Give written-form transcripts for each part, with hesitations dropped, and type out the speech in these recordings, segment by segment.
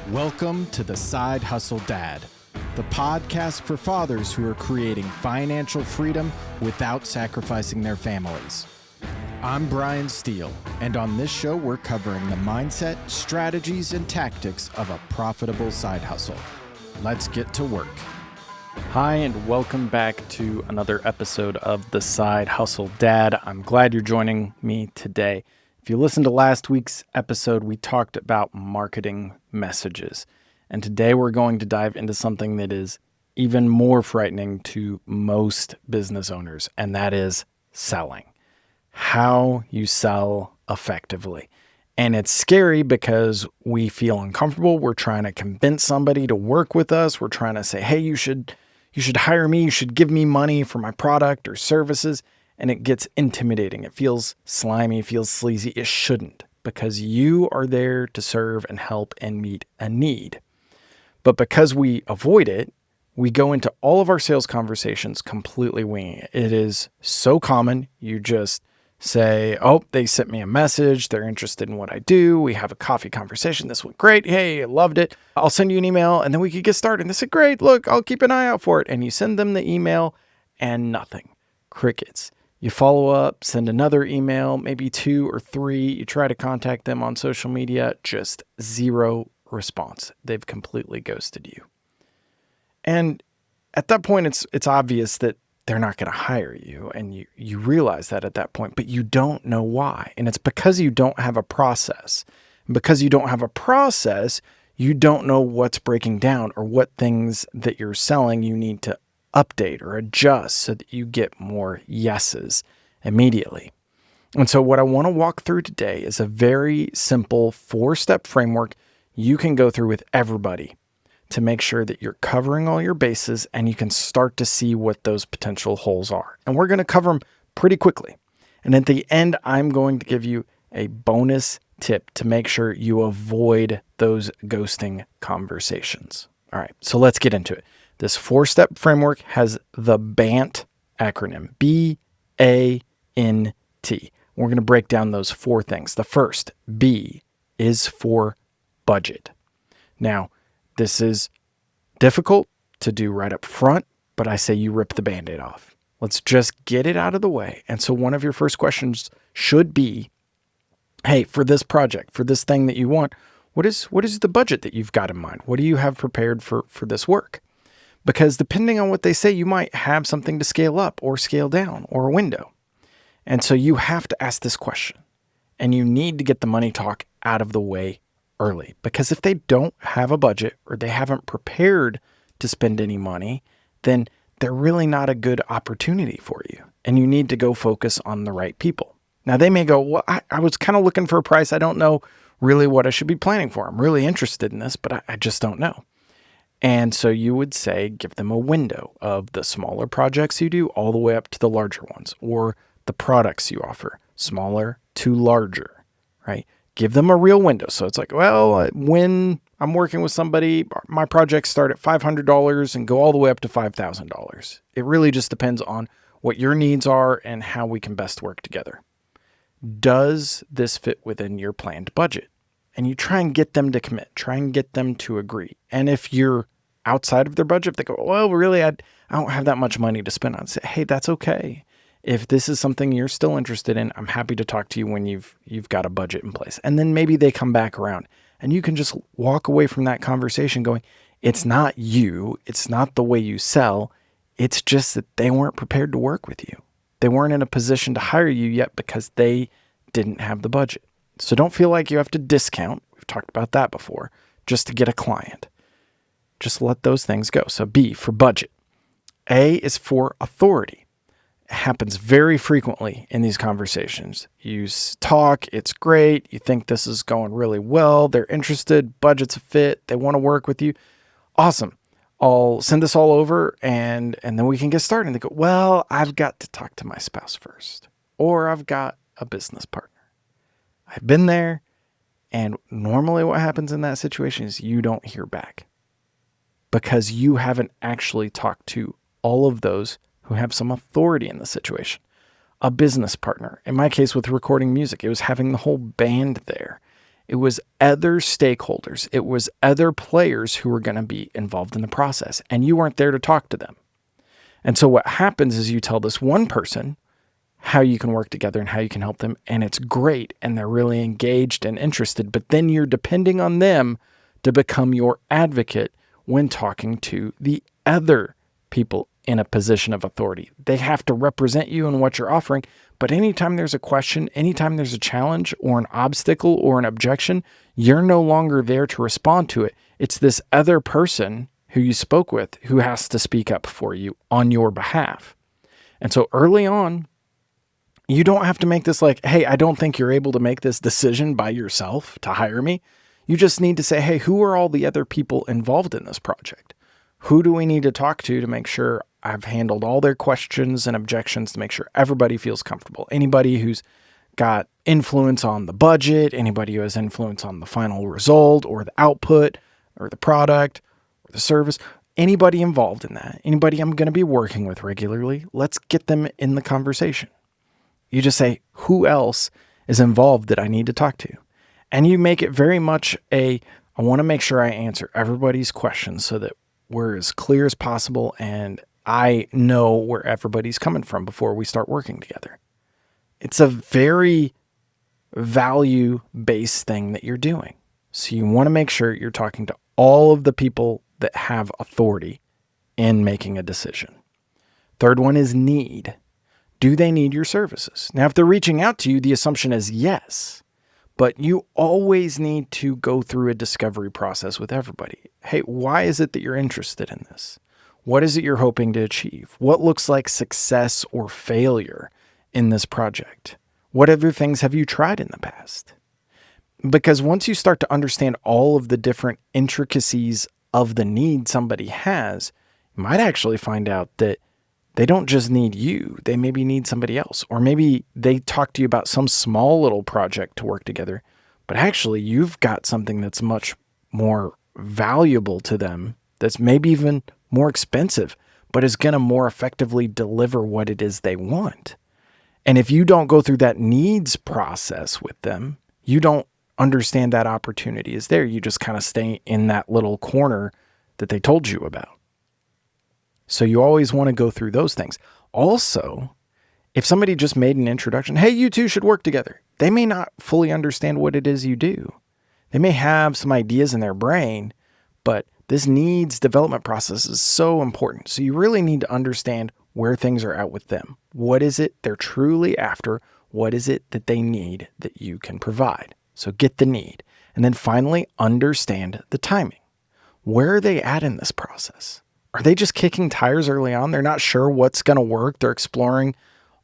Welcome to the Side Hustle Dad, the podcast for fathers who are creating financial freedom without sacrificing their families. I'm Brian Steele, and on this show we're covering the mindset, strategies, and tactics of a profitable side hustle. Let's get to work. Hi, and welcome back to another episode of the Side Hustle Dad. I'm glad you're joining me today. If you listened to last week's episode, we talked about marketing messages. And today we're going to dive into something that is even more frightening to most business owners, and that is selling. How you sell effectively. And it's scary because we feel uncomfortable. We're trying to convince somebody to work with us. We're trying to say, hey, you should hire me. You should give me money for my product or services. And it gets intimidating. It feels slimy, it feels sleazy. It shouldn't, because you are there to serve and help and meet a need. But because we avoid it, we go into all of our sales conversations completely winging it. It is so common. You just say, oh, they sent me a message. They're interested in what I do. We have a coffee conversation. This went great. Hey, I loved it. I'll send you an email and then we could get started. And they said, great, look, I'll keep an eye out for it. And you send them the email and nothing. Crickets. You follow up, send another email, maybe 2 or 3. You try to contact them on social media, just zero response. They've completely ghosted you. And at that point, it's obvious that they're not going to hire you. And you realize that at that point, but you don't know why. And it's because you don't have a process. And because you don't have a process, you don't know what's breaking down or what things that you're selling you need to update or adjust so that you get more yeses immediately. And so what I want to walk through today is a very simple 4-step framework you can go through with everybody to make sure that you're covering all your bases and you can start to see what those potential holes are. And we're going to cover them pretty quickly. And at the end, I'm going to give you a bonus tip to make sure you avoid those ghosting conversations. All right, so let's get into it. This 4-step framework has the BANT acronym, B-A-N-T. We're going to break down those 4 things. The first, B, is for budget. Now, this is difficult to do right up front, but I say you rip the Band-Aid off. Let's just get it out of the way. And so one of your first questions should be, hey, for this project, for this thing that you want, what is the budget that you've got in mind? What do you have prepared for this work? Because depending on what they say, you might have something to scale up or scale down or a window. And so you have to ask this question. And you need to get the money talk out of the way early. Because if they don't have a budget or they haven't prepared to spend any money, then they're really not a good opportunity for you. And you need to go focus on the right people. Now they may go, well, I was kind of looking for a price. I don't know really what I should be planning for. I'm really interested in this, but I just don't know. And so you would say, give them a window of the smaller projects you do all the way up to the larger ones, or the products you offer, smaller to larger, right? Give them a real window. So it's like, well, when I'm working with somebody, my projects start at $500 and go all the way up to $5,000. It really just depends on what your needs are and how we can best work together. Does this fit within your planned budget? And you try and get them to commit, try and get them to agree. And if you're outside of their budget, if they go, well, really, I don't have that much money to spend on. Say, hey, that's okay. If this is something you're still interested in, I'm happy to talk to you when you've got a budget in place. And then maybe they come back around and you can just walk away from that conversation going, it's not you. It's not the way you sell. It's just that they weren't prepared to work with you. They weren't in a position to hire you yet because they didn't have the budget. So don't feel like you have to discount. We've talked about that before, just to get a client. Just let those things go. So B, for budget. A is for authority. It happens very frequently in these conversations. You talk, it's great. You think this is going really well. They're interested. Budget's a fit. They want to work with you. Awesome. I'll send this all over and then we can get started. And they go, well, I've got to talk to my spouse first. Or I've got a business partner. I've been there, and normally what happens in that situation is you don't hear back because you haven't actually talked to all of those who have some authority in the situation. A business partner. In my case with recording music, it was having the whole band there. It was other stakeholders. It was other players who were going to be involved in the process, and you weren't there to talk to them. And so what happens is you tell this one person how you can work together and how you can help them, and it's great, and they're really engaged and interested, but then you're depending on them to become your advocate when talking to the other people in a position of authority. They have to represent you in what you're offering, but anytime there's a question, anytime there's a challenge or an obstacle or an objection, you're no longer there to respond to it. It's this other person who you spoke with who has to speak up for you on your behalf. And so early on, you don't have to make this like, hey, I don't think you're able to make this decision by yourself to hire me. You just need to say, hey, who are all the other people involved in this project? Who do we need to talk to make sure I've handled all their questions and objections to make sure everybody feels comfortable? Anybody who's got influence on the budget, anybody who has influence on the final result or the output or the product or the service, anybody involved in that, anybody I'm going to be working with regularly, let's get them in the conversation. You just say, who else is involved that I need to talk to? And you make it very much I want to make sure I answer everybody's questions so that we're as clear as possible and I know where everybody's coming from before we start working together. It's a very value-based thing that you're doing. So you want to make sure you're talking to all of the people that have authority in making a decision. Third one is need. Do they need your services? Now, if they're reaching out to you, the assumption is yes, but you always need to go through a discovery process with everybody. Hey, why is it that you're interested in this? What is it you're hoping to achieve? What looks like success or failure in this project? What other things have you tried in the past? Because once you start to understand all of the different intricacies of the need somebody has, you might actually find out that they don't just need you, they maybe need somebody else. Or maybe they talk to you about some small little project to work together, but actually you've got something that's much more valuable to them, that's maybe even more expensive, but is going to more effectively deliver what it is they want. And if you don't go through that needs process with them, you don't understand that opportunity is there. You just kind of stay in that little corner that they told you about. So you always want to go through those things. Also, if somebody just made an introduction, hey, you two should work together, they may not fully understand what it is you do. They may have some ideas in their brain, but this needs development process is so important. So you really need to understand where things are at with them. What is it they're truly after? What is it that they need that you can provide? So get the need. And then finally, understand the timing. Where are they at in this process? Are they just kicking tires early on? They're not sure what's going to work. They're exploring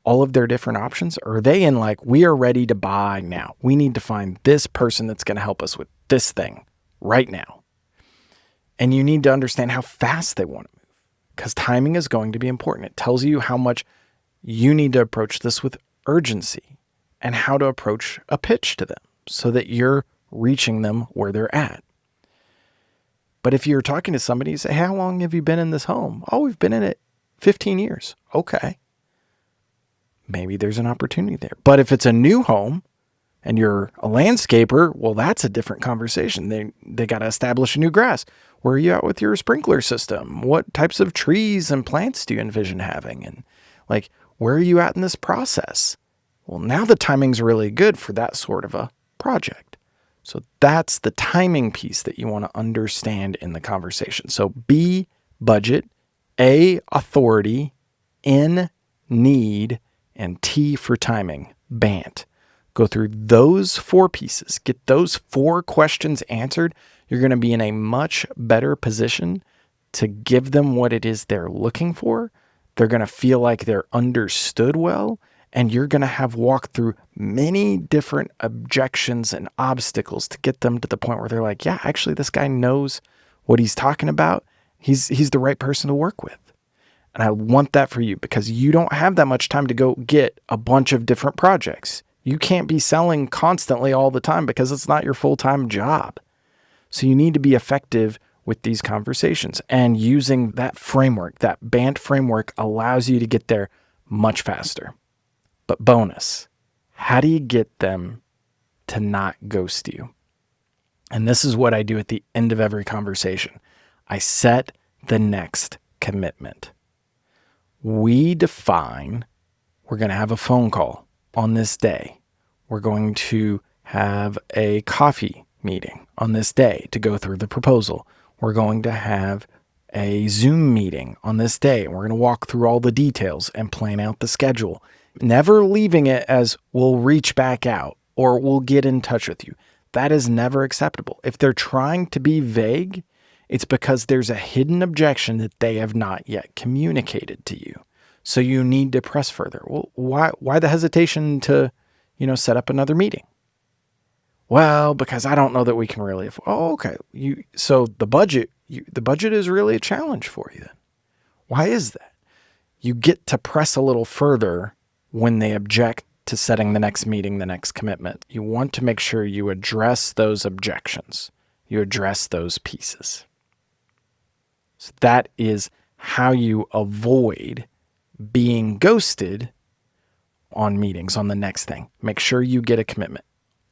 all of their different options. Or are they in like, we are ready to buy now. We need to find this person that's going to help us with this thing right now. And you need to understand how fast they want to move because timing is going to be important. It tells you how much you need to approach this with urgency and how to approach a pitch to them so that you're reaching them where they're at. But if you're talking to somebody, you say, how long have you been in this home? Oh, we've been in it 15 years. Okay. Maybe there's an opportunity there. But if it's a new home and you're a landscaper, well, that's a different conversation. They got to establish a new grass. Where are you at with your sprinkler system? What types of trees and plants do you envision having? And like, where are you at in this process? Well, now the timing's really good for that sort of a project. So that's the timing piece that you want to understand in the conversation. So B, budget, A, authority, N, need, and T for timing, BANT. Go through those 4 pieces. Get those 4 questions answered. You're going to be in a much better position to give them what it is they're looking for. They're going to feel like they're understood well. And you're going to have walked through many different objections and obstacles to get them to the point where they're like, yeah, actually, this guy knows what he's talking about. He's the right person to work with. And I want that for you because you don't have that much time to go get a bunch of different projects. You can't be selling constantly all the time because it's not your full-time job. So you need to be effective with these conversations. And using that framework, that BANT framework, allows you to get there much faster. But bonus, how do you get them to not ghost you? And this is what I do at the end of every conversation. I set the next commitment. We define we're going to have a phone call on this day. We're going to have a coffee meeting on this day to go through the proposal. We're going to have a Zoom meeting on this day, and we're going to walk through all the details and plan out the schedule. Never leaving it as we'll reach back out or we'll get in touch with you. That is never acceptable. If they're trying to be vague, it's because there's a hidden objection that they have not yet communicated to you. So you need to press further. Well, why the hesitation to, set up another meeting? Well, because I don't know that we can really afford. Oh, okay. So the budget is really a challenge for you then. Why is that? You get to press a little further when they object to setting the next meeting, the next commitment. You want to make sure you address those objections. You address those pieces. So that is how you avoid being ghosted on meetings on the next thing. Make sure you get a commitment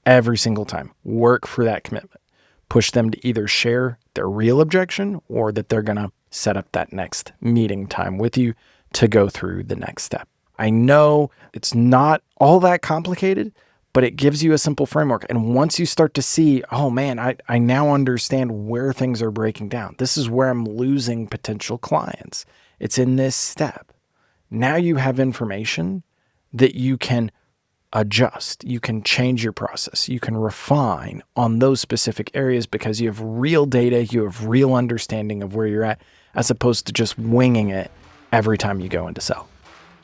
every single time. Work for that commitment. Push them to either share their real objection or that they're going to set up that next meeting time with you to go through the next step. I know it's not all that complicated, but it gives you a simple framework. And once you start to see, oh man, I now understand where things are breaking down. This is where I'm losing potential clients. It's in this step. Now you have information that you can adjust. You can change your process. You can refine on those specific areas because you have real data. You have real understanding of where you're at, as opposed to just winging it every time you go into sell.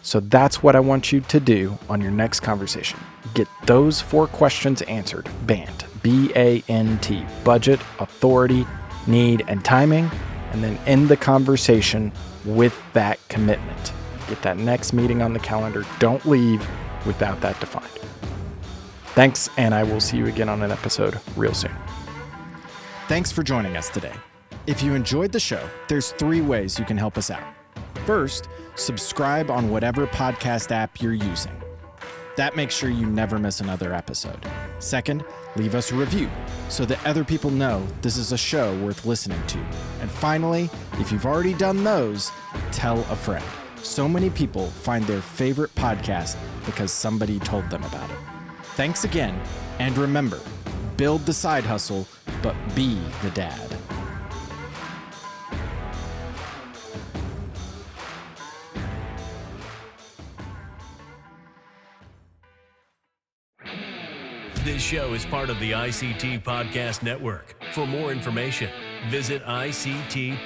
So that's what I want you to do on your next conversation. Get those 4 questions answered. BANT, B-A-N-T, budget, authority, need, and timing, and then end the conversation with that commitment. Get that next meeting on the calendar. Don't leave without that defined. Thanks, and I will see you again on an episode real soon. Thanks for joining us today. If you enjoyed the show, there's 3 ways you can help us out. First, subscribe on whatever podcast app you're using. That makes sure you never miss another episode. Second, leave us a review so that other people know this is a show worth listening to. And finally, if you've already done those, tell a friend. So many people find their favorite podcast because somebody told them about it. Thanks again, and remember, build the side hustle, but be the dad. This show is part of the ICT Podcast Network. For more information, visit ictpod.net.